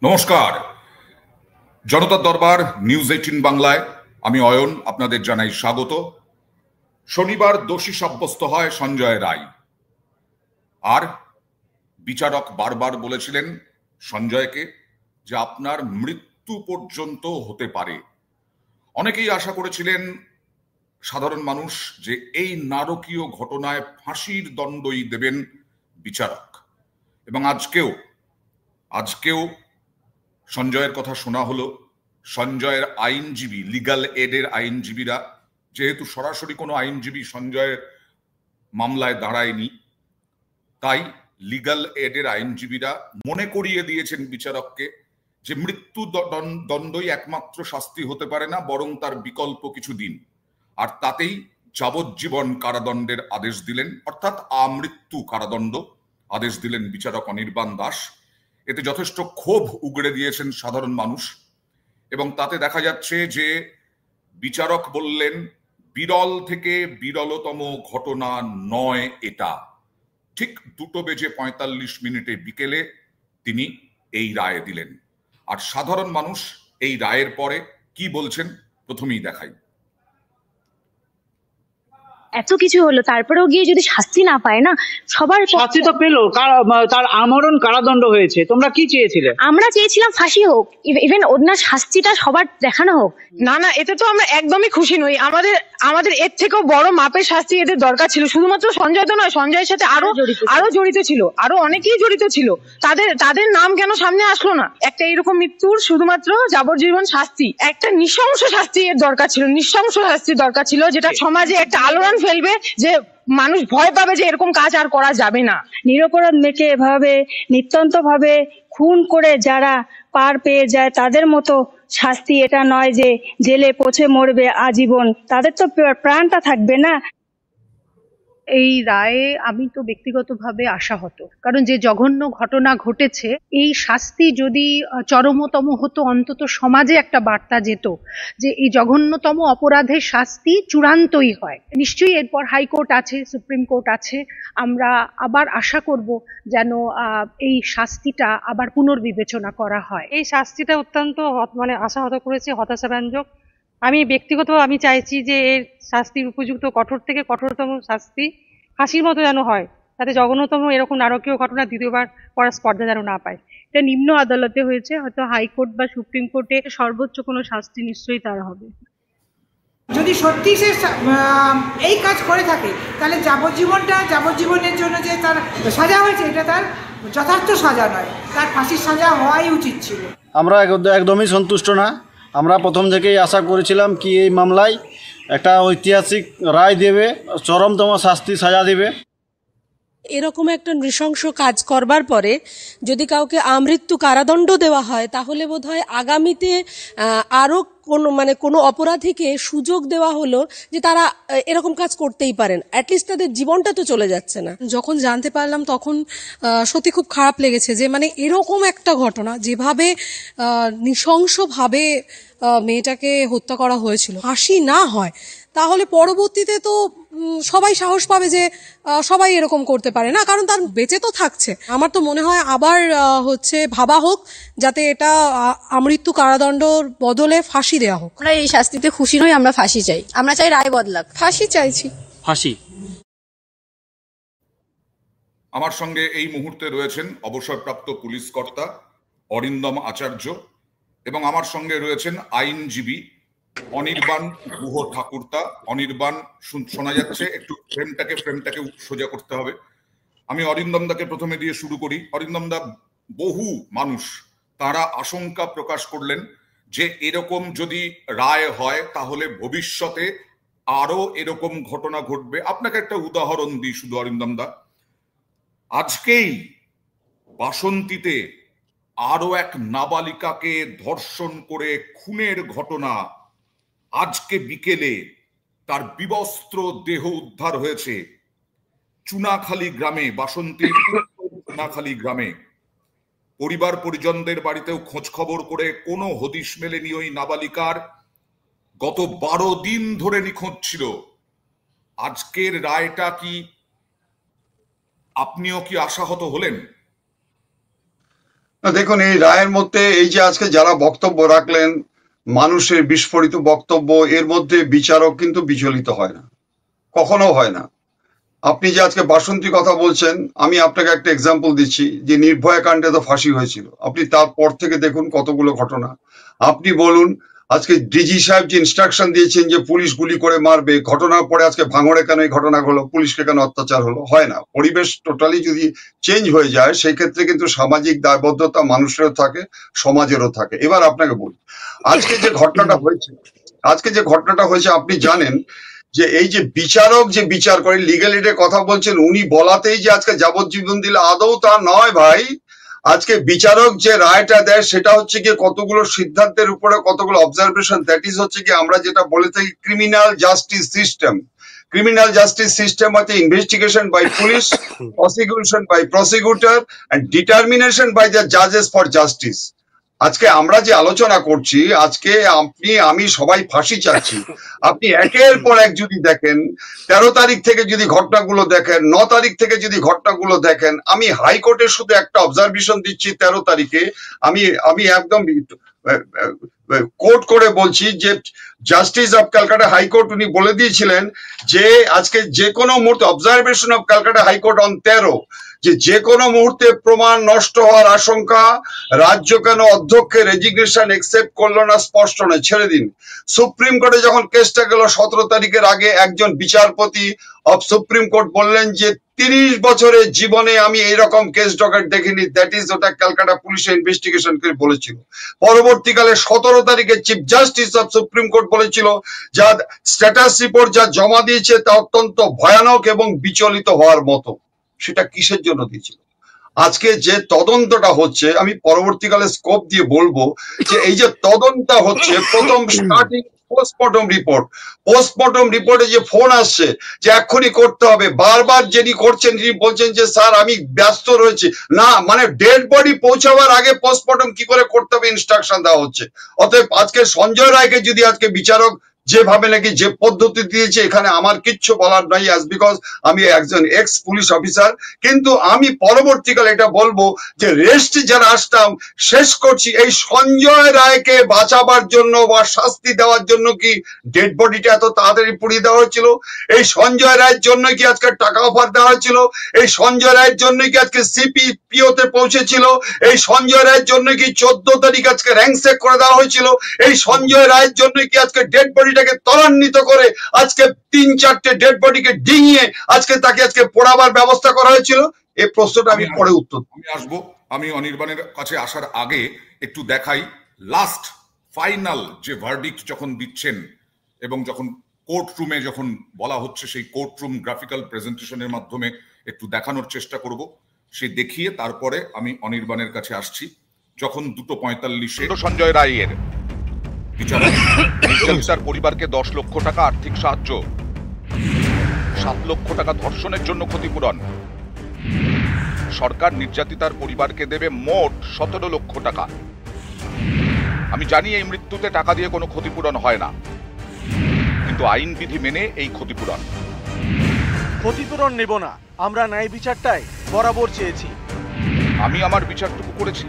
নমস্কার। জনতার দরবার নিউজ 18 বাংলায় আমি অয়ন আপনাদের জানাই স্বাগত। শনিবার দোষী সাব্যস্ত হয় সঞ্জয় রায়। আর বিচারক বারবার বলেছিলেন সঞ্জয়কে যে আপনার মৃত্যু পর্যন্ত হতে পারে। অনেকেই আশা করেছিলেন সাধারণ মানুষ যে এই নারকীয় ঘটনায় ফাঁসির দণ্ডই দেবেন বিচারক, এবং আজকেও সঞ্জয়ের কথা শোনা হলো। সঞ্জয়ের আইনজীবী, লিগাল এডের আইনজীবীরা, যেহেতু সরাসরি কোনো আইনজীবী সঞ্জয়ের মামলায় দাঁড়ায়নি, তাই লিগাল এডের আইনজীবীরা মনে করিয়ে দিয়েছেন বিচারককে যে মৃত্যু দণ্ডই একমাত্র শাস্তি হতে পারে না, বরং তার বিকল্প কিছু দিন। আর তাতেই যাবজ্জীবন কারাদণ্ডের আদেশ দিলেন, অর্থাৎ আমৃত্যু কারাদণ্ড আদেশ দিলেন বিচারক অনির্বাণ দাস। এতে যথেষ্ট ক্ষোভ উগড়ে দিয়েছেন সাধারণ মানুষ, এবং তাতে দেখা যাচ্ছে যে বিচারক বললেন বিরল থেকে বিরলতম ঘটনা নয় এটা। ঠিক 2:45 বিকেলে তিনি এই রায় দিলেন। আর সাধারণ মানুষ এই রায়ের পরে কি বলছেন প্রথমেই দেখাই। এত কিছু হলো, তারপরেও গিয়ে যদি শাস্তি না পায় না, সবার শাস্তি তো পেলো, তার আমরণ কারাদণ্ড হয়েছে। তোমরা কি চেয়েছিলে? আমরা চেয়েছিলাম ফাঁসি হোক, ইভেন ওনার শাস্তিটা সবার দেখানো হোক। না, এতে তো আমরা একদমই খুশি নই। আমাদের এর থেকেও বড় মাপের শাস্তি এদের দরকার ছিল। শুধুমাত্র সঞ্জয় তো নয়, সঞ্জয়ের সাথে আরো জড়িত ছিল, আরো অনেকেই জড়িত ছিল। তাদের নাম কেন সামনে আসলো না? একটা এরকম মৃত্যুর শুধুমাত্র যাবজ্জীবন শাস্তি, একটা নৃশংস শাস্তি এর দরকার ছিল, নৃশংস শাস্তির দরকার ছিল, যেটা সমাজে একটা আলোড়ন ফেলবে, যে মানুষ ভয় পাবে যে এরকম কাজ আর করা যাবে না। নিরপরাধ মেয়েকে এভাবে নিত্যন্ত ভাবে খুন করে যারা পার পেয়ে যায়, তাদের মতো শাস্তি এটা নয় যে জেলে পচে মরবে আজীবন, তাদের তো প্রাণটা থাকবে না। এই রায়ে আমি তো ব্যক্তিগতভাবে আশাহত, কারণ যে জঘন্য ঘটনা ঘটেছে, এই শাস্তি যদি চরমতম হতো, অন্তত সমাজে একটা বার্তা যেত যে এই জঘন্যতম অপরাধের শাস্তি চূড়ান্তই হয়। নিশ্চয়ই এরপর হাইকোর্ট আছে, সুপ্রিম কোর্ট আছে, আমরা আবার আশা করব যেন এই শাস্তিটা আবার পুনর্বিবেচনা করা হয়। এই শাস্তিটা অত্যন্ত আশাহত করেছে, হতাশাব্যঞ্জক। আমি ব্যক্তিগতভাবে চাইছি যে এর শাস্তির উপযুক্ত কঠোর থেকে কঠোরতম শাস্তি ফাঁসির মতো যেন হয়, তাতে জঘন্যতম এরকম নারকীয় ঘটনা দ্বিতীয়বার করার স্পর্ধা যেন না পায়। এটা নিম্ন আদালতে হয়েছে, হয়তো হাইকোর্ট বা সুপ্রিম কোর্টে সর্বোচ্চ কোনো শাস্তি নিশ্চয়ই তার হবে। যদি সত্যি সে এই কাজ করে থাকে, তাহলে যাবজ্জীবনের জন্য যে তার সাজা হয়েছে, এটা তার যথার্থ সাজা নয়, তার ফাঁসির সাজা হওয়াই উচিত ছিল। আমরা একদমই সন্তুষ্ট না। আমরা প্রথম থেকেই আশা করেছিলাম কি এই মামলায় একটা ঐতিহাসিক রায় দেবে, চরমতম শাস্তি সাজা দেবে। এরকম একটা নৃশংস কাজ করবার পরে যদি কাউকে আমৃত্যু কারাদণ্ড দেওয়া হয়, তাহলে বোধহয় আগামীতে আরো কোনো অপরাধীকে সুযোগ দেওয়া হলো যে তারা এরকম কাজ করতেই পারেন, অ্যাটলিস্ট তাদের জীবনটা তো চলে যাচ্ছে না। যখন জানতে পারলাম তখন সত্যি খুব খারাপ লেগেছে যে এরকম একটা ঘটনা, যেভাবে নৃশংসভাবে মেয়েটাকে হত্যা করা হয়েছিল, ফাঁসি না হয়, তাহলে পরবর্তীতে তো সবাই সাহস পাবে যে সবাই এরকম করতে পারে না, কারণ তার বেঁচে তো থাকছে। আমার তো মনে হয় আবার ভাবা হোক যাতে এটা আমৃত্যু কারাদণ্ডর বদলে ফাঁসি দেওয়া হোক। আমরা এই শাস্তিতে খুশি নই, আমরা ফাঁসি চাই, আমরা চাই রায় বদলাক, ফাঁসি চাইছি, ফাঁসি। আমার সঙ্গে এই মুহূর্তে রয়েছেন অবসরপ্রাপ্ত পুলিশ কর্তা অরিন্দম আচার্য, এবং আমার সঙ্গে রয়েছেন আইনজীবী অনির্বাণ গুহ ঠাকুরতা। অনির্বাণ, শোনা যাচ্ছে? একটু ফ্রেমটাকে সোজা করতে হবে। আমি অরিন্দম দাকে প্রথমে দিয়ে শুরু করি। অরিন্দম দা, বহু মানুষ তারা আশঙ্কা প্রকাশ করলেন যে এরকম যদি রায় হয় তাহলে ভবিষ্যতে আরো এরকম ঘটনা ঘটবে। আপনাকে একটা উদাহরণ দিই শুধু অরিন্দম দা। আজকেই বাসন্তীতে আরো এক নাবালিকাকে ধর্ষণ করে খুনের ঘটনা, আজকে বিকেলে তার বিবস্ত্র দেহ উদ্ধার হয়েছে চুনাখালী গ্রামে, বাসন্তীর চুনাখালী গ্রামে। পরিবার পরিজনদের বাড়িতেও খোঁজ খবর করে কোনো হদিশ মেলেনি ওই নাবালিকার। গত 12 দিন ধরে নিখোঁজ ছিল। আজকের রায়টা কি আপনিও কি আশাহত হলেন? না দেখুন, এই রায়ের মধ্যে এই যে আজকে যারা বক্তব্য রাখলেন, মানুষের বিস্ফোরিত বক্তব্য, এর মধ্যে বিচারক কিন্তু বিচলিত হয় না, কখনো হয় না। আপনি যে আজকে বাসন্তী কথা বলছেন, আমি আপনাকে একটা এক্সাম্পল দিচ্ছি, যে নির্ভয়া কাণ্ডে তো ফাঁসি হয়েছিল, আপনি তারপর থেকে দেখুন কতগুলো ঘটনা। আপনি বলুন, আজকে ডিজি সাহেব যে ইনস্ট্রাকশন দিয়েছেন যে পুলিশ গুলি করে মারবে, ঘটনার পরে আজকে ভাঙড়ে কেন এই ঘটনা হলো, পুলিশকে কেন অত্যাচার হলো? হয় না। পরিবেশ টোটালি যদি চেঞ্জ হয়ে যায়, সেই ক্ষেত্রে কিন্তু সামাজিক দায়বদ্ধতা মানুষেরও থাকে, সমাজেরও থাকে। এবার আপনাকে বলি, আজকে যে ঘটনাটা হয়েছে আপনি জানেন যে এই যে বিচারক যে বিচার করে, লিগ্যাল এডের কথা বলছেন, উনি বলাতেই যে আজকে যাবজ্জীবন দিলে, আদৌ তা নয় ভাই। আজকে বিচারক যে রায়টা দেয় সেটা হচ্ছে কি কতগুলো সিদ্ধান্তের উপরে কতগুলো অবজারভেশন, দ্যাট ইজ হচ্ছে কি আমরা যেটা বলে থাকি criminal justice system. Criminal justice system হচ্ছে investigation by police, prosecution by prosecutor and determination by the জাজেস ফর জাস্টিস। আজকে আমরা যে আলোচনা করছি, আজকে আপনি আমি সবাই ফাঁসি চাচ্ছি, আপনি একের পর এক যদি দেখেন, 13 তারিখ থেকে যদি ঘটনাগুলো দেখেন, 9 তারিখ থেকে যদি ঘটনাগুলো দেখেন, আমি হাইকোর্টে শুধু একটা অবজারভেশন দিচ্ছি 13 তারিখে, আমি একদম কোর্ট করে বলছি যে জাস্টিস অফ ক্যালকাটা হাইকোর্ট উনি বলে দিয়েছিলেন যে আজকে যে কোনো মুহূর্তে, observation of Calcutta high court on 13, যে কোনো মুহূর্তে প্রমাণ নষ্ট হওয়ার আশঙ্কা, রাজ্য কেন অধ্যক্ষের রেজিগনেশন একসেপ্ট করলো না স্পষ্ট নয়, ছেড়ে দিন। সুপ্রিম কোর্টে যখন কেসটা গেল 17 তারিখের আগে, একজন বিচারপতি অফ সুপ্রিম কোর্ট বললেন যে 30 বছরের জীবনে আমি এইরকম কেস ডকেট দেখিনি, দ্যাট ইজ ওটা ক্যালকাটা পুলিশের ইনভেস্টিগেশন করে বলেছিল। পরবর্তীকালে 17 তারিখে chief justice of supreme court বলেছিল যা স্ট্যাটাস রিপোর্ট যা জমা দিয়েছে তা অত্যন্ত ভয়ানক এবং বিচলিত হওয়ার মতো। সেটা কিসের জন্য দিয়েছিল? আজকে যে তদন্তটা হচ্ছে, আমি পরবর্তীকালে স্কোপ দিয়ে বলবো যে এই যে তদন্ত হচ্ছে, প্রথম স্টার্টিং পোস্টমর্টম রিপোর্টে যে ফোন আসছে যে এক্ষুনি করতে হবে, বারবার যিনি করছেন তিনি বলছেন যে স্যার আমি ব্যস্ত রয়েছি, না মানে ডেড বডি পৌঁছাবার আগে পোস্টমর্টম কি করে করতে হবে ইনস্ট্রাকশন দেওয়া হচ্ছে। অতএব আজকে সঞ্জয় রায়কে যদি আজকে বিচারক যেভাবে নাকি যে পদ্ধতি দিয়েছে, এখানে আমার কিচ্ছু বলার নাই, অ্যাজ বিকজ আমি একজন এক্স পুলিশ অফিসার। কিন্তু আমি পরবর্তীকালে এটা বলবো যে রেস্ট যারা আসতাম, শেষ করছি, এই সঞ্জয় রায়কে বাঁচাবার জন্য বা শাস্তি দেওয়ার জন্য কি ডেড বডিটা এত তাড়াতাড়ি পুড়িয়ে দেওয়া হয়েছিল? এই সঞ্জয় রায়ের জন্য কি আজকে টাকা অফার দেওয়া হয়েছিল? এই সঞ্জয় রায়ের জন্য কি আজকে সিপিপিওতে পৌঁছেছিল? এই সঞ্জয় রায়ের জন্য কি 14 তারিখ আজকে র্যাঙ্ক চেক করে দেওয়া হয়েছিল? এই সঞ্জয় রায়ের জন্য কি আজকে ডেড বডিটাকে ত্বরান্বিত করে আজকে 3-4টে ডেড বডিকে ডিঙিয়ে আজকে তাকে আজকে পোড়াবার ব্যবস্থা করা হয়েছিল? এই প্রশ্নটা আমি পরে উত্তর আমি আসবো। আমি অনির্বাণের কাছে আসার আগে একটু দেখাই লাস্ট ফাইনাল যে ভার্ডিক্ট যখন দিচ্ছেন এবং যখন কোর্ট রুমে যখন বলা হচ্ছে, সেই কোর্ট রুম গ্রাফিক্যাল প্রেজেন্টেশনের মাধ্যমে একটু দেখানোর চেষ্টা করব। সে দেখিয়ে তারপরে আমি অনির্বাণের কাছে আসছি। যখন 2:45-এ সঞ্জয় রায়ের বিচারক নির্যাতিতার পরিবারকে 10 লক্ষ টাকা আর্থিক সাহায্য, 7 লক্ষ টাকা ধর্ষণের জন্য ক্ষতিপূরণ, সরকার নির্যাতিতার পরিবারকে দেবে মোট 17 লক্ষ টাকা। আমি জানি এই মৃত্যুতে টাকা দিয়ে কোনো ক্ষতিপূরণ হয় না, কিন্তু আইন বিধি মেনে এই ক্ষতিপূরণ নেব না, আমরা ন্যায় বিচারটাই বরাবর চেয়েছি। আমি আমার বিচারটুকু করেছি,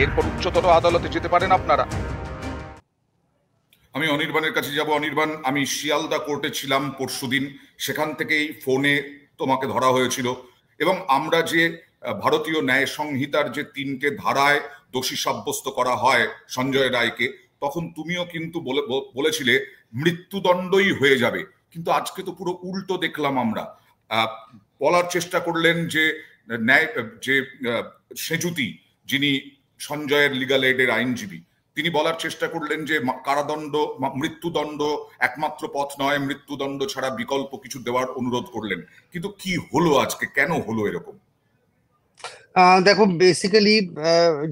এরপর উচ্চতর আদালতে যেতে পারেন আপনারা। আমি অনির্বাণের কাছে যাব। অনির্বাণ, আমি শিয়ালদা কোর্টে ছিলাম পরশুদিন, সেখান থেকেই ফোনে তোমাকে ধরা হয়েছিল এবং আমরা যে ভারতীয় ন্যায় সংহিতার যে 3টে ধারায় দোষী সাব্যস্ত করা হয় সঞ্জয় রায়কে, তখন তুমিও কিন্তু বলেছিলে মৃত্যুদণ্ডই হয়ে যাবে, কিন্তু আজকে তো পুরো উল্টো দেখলাম আমরা। বলার চেষ্টা করলেন যে ন্যায় যে সেজুতি, যিনি সঞ্জয়ের লিগাল এইডের আইনজীবী, তিনি বলার চেষ্টা করলেন যে কারাদণ্ড, মৃত্যুদণ্ড একমাত্র পথ নয়, মৃত্যুদণ্ড ছাড়া বিকল্প কিছু দেওয়ার অনুরোধ করলেন। কিন্তু কি হলো আজকে, কেন হলো এরকম? দেখো, বেসিক্যালি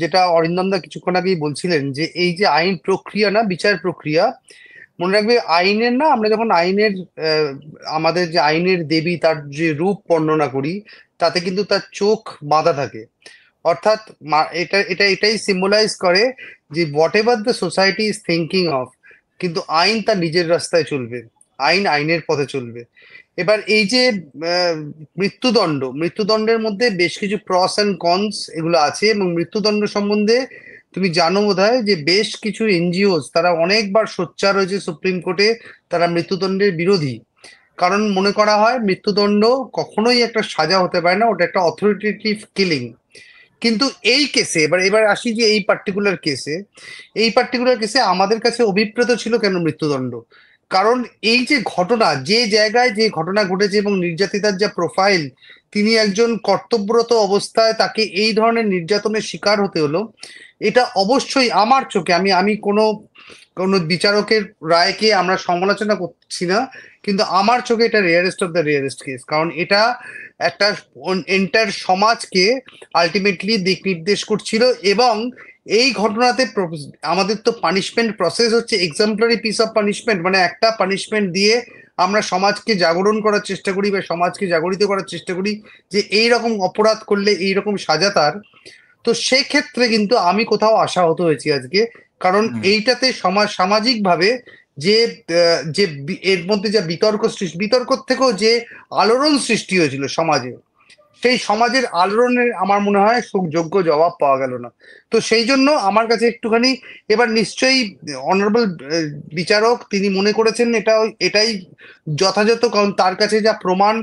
যেটা অরিন্দম দা কিছুক্ষণ আগেই বলছিলেন যে এই যে আইন প্রক্রিয়া না, বিচার প্রক্রিয়া, মনে রাখবে আইনের না, আমরা যখন আইনের আমাদের যে আইনের দেবী তার যে রূপ বর্ণনা করি, তাতে কিন্তু তার চোখ বাঁধা থাকে। অর্থাৎ এটাই সিম্বলাইজ করে যে what ever the society is thinking of, কিন্তু আইন তার নিজের রাস্তায় চলবে, আইন আইনের পথে চলবে। এবার এই যে মৃত্যুদণ্ডের মধ্যে বেশ কিছু প্রস অ্যান্ড কনস এগুলো আছে, এবং মৃত্যুদণ্ড সম্বন্ধে তুমি জানো বোধহয় যে বেশ কিছু এনজিওস তারা অনেকবার সোচ্চার হয়েছে সুপ্রিম কোর্টে, তারা মৃত্যুদণ্ডের বিরোধী। কারণ মনে করা হয় মৃত্যুদণ্ড কখনোই একটা সাজা হতে পারে না, ওটা একটা অথরিটেটিভ কিলিং। কিন্তু এই কেসে এবার আসি যে এই পার্টিকুলার কেসে আমাদের কাছে অভিপ্রেত ছিল কেন মৃত্যুদণ্ড? কারণ এই যে ঘটনা, যে জায়গায় যে ঘটনা ঘটেছে এবং নির্যাতিতার যা প্রোফাইল, তিনি একজন কর্তব্যরত অবস্থায় তাকে এই ধরনের নির্যাতনের শিকার হতে হলো, এটা অবশ্যই আমার চোখে, আমি কোনো বিচারকের রায়কে আমরা সমালোচনা করছি না, কিন্তু আমার চোখে এটা rarest of the rarest case. কারণ এটা একটা এন্টার সমাজকে আলটিমেটলি দিক নির্দেশ করছিল, এবং এই ঘটনাতে আমাদের তো পানিশমেন্ট প্রসেস হচ্ছে এক্সাম্পলারি পিস অফ পানিশমেন্ট, মানে একটা পানিশমেন্ট দিয়ে আমরা সমাজকে জাগরণ করার চেষ্টা করি বা সমাজকে জাগরিত করার চেষ্টা করি যে এই রকম অপরাধ করলে এইরকম সাজা তার। তো সেক্ষেত্রে কিন্তু আমি কোথাও আশাহত হয়েছি আজকে, কারণ এইটাতে সামাজিকভাবে যে এর মধ্যে যা বিতর্ক থেকেও যে আলোড়ন সৃষ্টি হয়েছিল সমাজে, সেই সমাজের আলোড়নের আমার মনে হয় যোগ্য জবাব পাওয়া গেল না। তো সেই জন্য আমার কাছে একটুখানি এবার নিশ্চয়ই অনারেবল বিচারক তিনি মনে করেছেন এটাই যথাযথ, কারণ তার কাছে যা প্রমাণ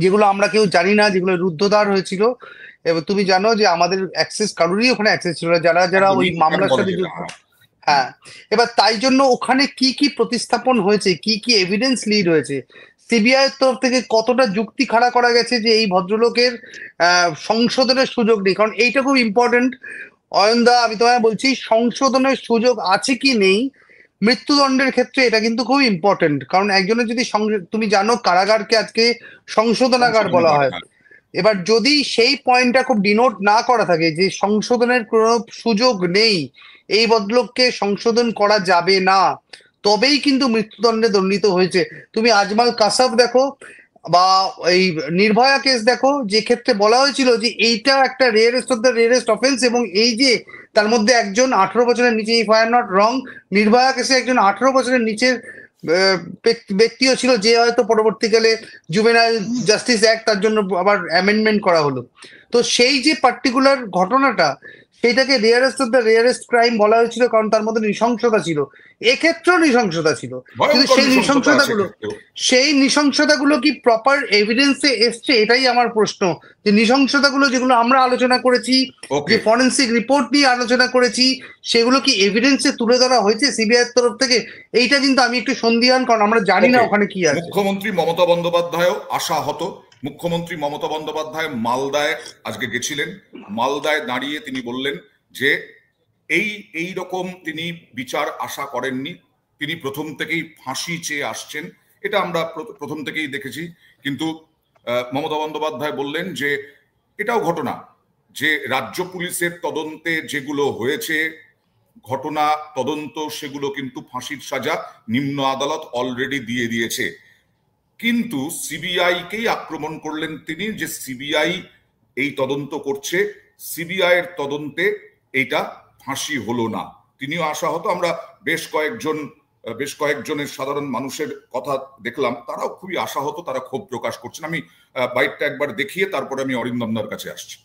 যেগুলো আমরা কেউ জানি না, যেগুলো রুদ্ধদ্বার হয়েছিল, এবং তুমি জানো যে আমাদের অ্যাক্সেস কারোরই ওখানে অ্যাক্সেস ছিল না, যারা ওই মামলার সাথে যুক্ত। হ্যাঁ, এবার তাই জন্য ওখানে কি প্রতিস্থাপন হয়েছে, কি এভিডেন্স লিড হয়েছে, সিবিআই এর তরফ থেকে কতটা যুক্তি খাড়া করা গেছে যে এই ভদ্রলোকের সংশোধনের সুযোগ নেই। কারণ এইটা খুব ইম্পর্টেন্ট অয়নদা, আমি তোমায় বলছি সংশোধনের সুযোগ আছে কি নেই মৃত্যুদণ্ডের ক্ষেত্রে, এটা কিন্তু খুব ইম্পর্টেন্ট। কারণ একজনের যদি তুমি জানো কারাগারকে আজকে সংশোধনাগার বলা হয়, এবার যদি সেই পয়েন্টটা খুব ডিনোট না করা থাকে যে সংশোধনের কোনো সুযোগ নেই, এই ভদ্রলোককে সংশোধন করা যাবে না, তবেই কিন্তু মৃত্যুদণ্ডে দণ্ডিত হয়েছে। তুমি আজমাল কাসাব দেখো বা এই নির্ভয়া কেস দেখো, যে ক্ষেত্রে বলা হয়েছিল যে এইটা একটা rarest of the rarest offence, এবং এই যে তার মধ্যে একজন 18 বছরের নিচে, if I am not wrong, Nirbhaya কেসে একজন 18 বছরের নিচের ব্যক্তিও ছিল, যে হয়তো পরবর্তীকালে জুভেনাইল জাস্টিস অ্যাক্ট তার জন্য আবার অ্যামেন্ডমেন্ট করা হলো। তো সেই যে পার্টিকুলার ঘটনাটা, সেইটাকে rarest of the rarest crime বলা হয়েছিল, কারণ তার মধ্যে নৃশংসতা ছিল, এক্ষেত্রেও নৃশংসতা ছিল। কিন্তু সেই নৃশংসতাগুলো কি প্রপার এভিডেন্সে এসছে, এটাই আমার প্রশ্ন। যে নৃশংসতাগুলো যেগুলো আমরা আলোচনা করেছি, যে ফরেন্সিক রিপোর্ট নিয়ে আলোচনা করেছি, সেগুলো কি এভিডেন্সে তুলে ধরা হয়েছে সিবিআই এর তরফ থেকে? এইটা কিন্তু আমি একটু সন্দিহান, কারণ আমরা জানি না ওখানে কি আছে। মুখ্যমন্ত্রী মমতা বন্দ্যোপাধ্যায়ও আশাহত। মুখ্যমন্ত্রী মমতা বন্দ্যোপাধ্যায় মালদায় আজকে গেছিলেন, মালদায় দাঁড়িয়ে তিনি বললেন যে এই রকম তিনি বিচার আশা করেননি, তিনি প্রথম থেকেই ফাঁসি চেয়ে আসছেন, এটা আমরা প্রথম থেকেই দেখেছি। কিন্তু মমতা বন্দ্যোপাধ্যায় বললেন যে এটাও ঘটনা যে রাজ্য পুলিশের তদন্তে যেগুলো হয়েছে ঘটনা তদন্ত, সেগুলো কিন্তু ফাঁসির সাজা নিম্ন আদালত অলরেডি দিয়ে দিয়েছে। কিন্তু সিবিআইকেই আক্রমণ করলেন তিনি, যে সিবিআই এই তদন্ত করছে, সিবিআই এর তদন্তে এইটা ফাঁসি হলো না। তিনিও আশাহত। আমরা বেশ কয়েকজনের সাধারণ মানুষের কথা দেখলাম, তারাও খুবই আশাহত, তারা ক্ষোভ প্রকাশ করছেন। আমি বাইকটা একবার দেখিয়ে তারপরে আমি অরিন্দমদার কাছে আসছি।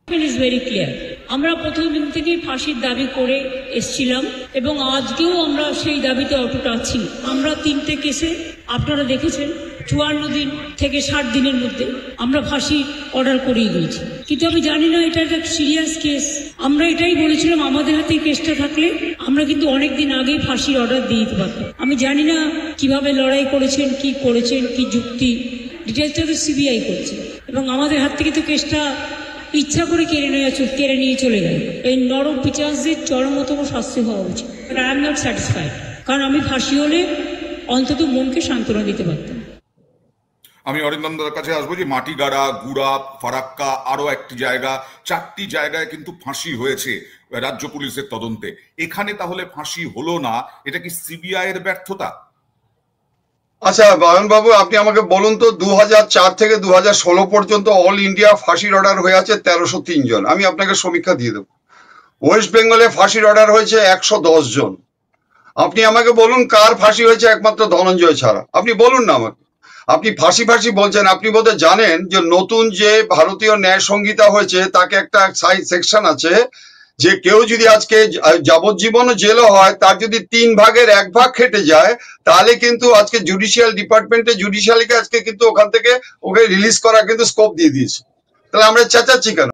ইজ ভেরি ক্লিয়ার, আমরা প্রথম দিন থেকেই ফাঁসির দাবি করে এসছিলাম এবং আজকেও আমরা সেই দাবিতে অটুট আছি। আমরা 3টে কেসে আপনারা দেখেছেন 54 দিন থেকে 60 দিনের মধ্যে আমরা ফাঁসি অর্ডার করিয়ে দিয়েছি। কিন্তু আমি জানি না এটা একটা সিরিয়াস কেস। আমরা এটাই বলেছিলাম আমাদের হাতে কেসটা থাকলে আমরা কিন্তু অনেক দিন আগেই ফাঁসির অর্ডার দিয়ে দিতে পারতাম। আমি জানি না কিভাবে লড়াই করেছেন, কি যুক্তি, ডিটেলসটা তো সিবিআই করছে এবং আমাদের হাত থেকে তো কেসটা ইচ্ছা করে কেড়ে নিয়ে চলে গেল। এই নরম পিচার্সদের চরমতম শাস্তি হওয়া উচিত। আই এম নট স্যাটিসফাইড, কারণ আমি ফাঁসি হলে অন্তত মনকে সান্ত্বনা দিতে পারতাম। আমি অরিন্দমদার কাছে আসবো যে মাটিগাড়া, গুড়া, ফারাক্কা, আরো একটি জায়গা, 4টি জায়গায় কিন্তু ফাঁসি হয়েছে রাজ্য পুলিশের তদন্তে। এখানে তাহলে ফাঁসি হলো না, এটা কি সিবিআই এর ব্যর্থতা? আচ্ছা বায়ন বাবু, আপনি আমাকে বলুন তো 2004 থেকে 2016 পর্যন্ত অল ইন্ডিয়া ফাঁসির অর্ডার হয়ে আছে 1303 জন। আমি আপনাকে সমীক্ষা দিয়ে দেবো। ওয়েস্ট বেঙ্গলে ফাঁসির অর্ডার হয়েছে 110 জন, আপনি আমাকে বলুন কার ফাঁসি হয়েছে একমাত্র ধনঞ্জয় ছাড়া, আপনি বলুন না আমাকে। আপনি ফাঁসি ফাঁসি বলছেন, আপনি বোধহয় জানেন যে নতুন যে ভারতীয় ন্যায় সংহিতা হয়েছে তাকে একটা সেকশন আছে যে কেউ যদি আজকে যাবজ্জীবনও জেলও হয়, তার যদি 3 ভাগের 1 ভাগ খেটে যায়, তাহলে কিন্তু আজকে জুডিশিয়াল ডিপার্টমেন্টে জুডিশিয়ালিকে আজকে কিন্তু ওখান থেকে ওকে রিলিজ করা কিন্তু স্কোপ দিয়ে দিয়েছে। তাহলে আমরা চেঁচাচ্ছি কেন?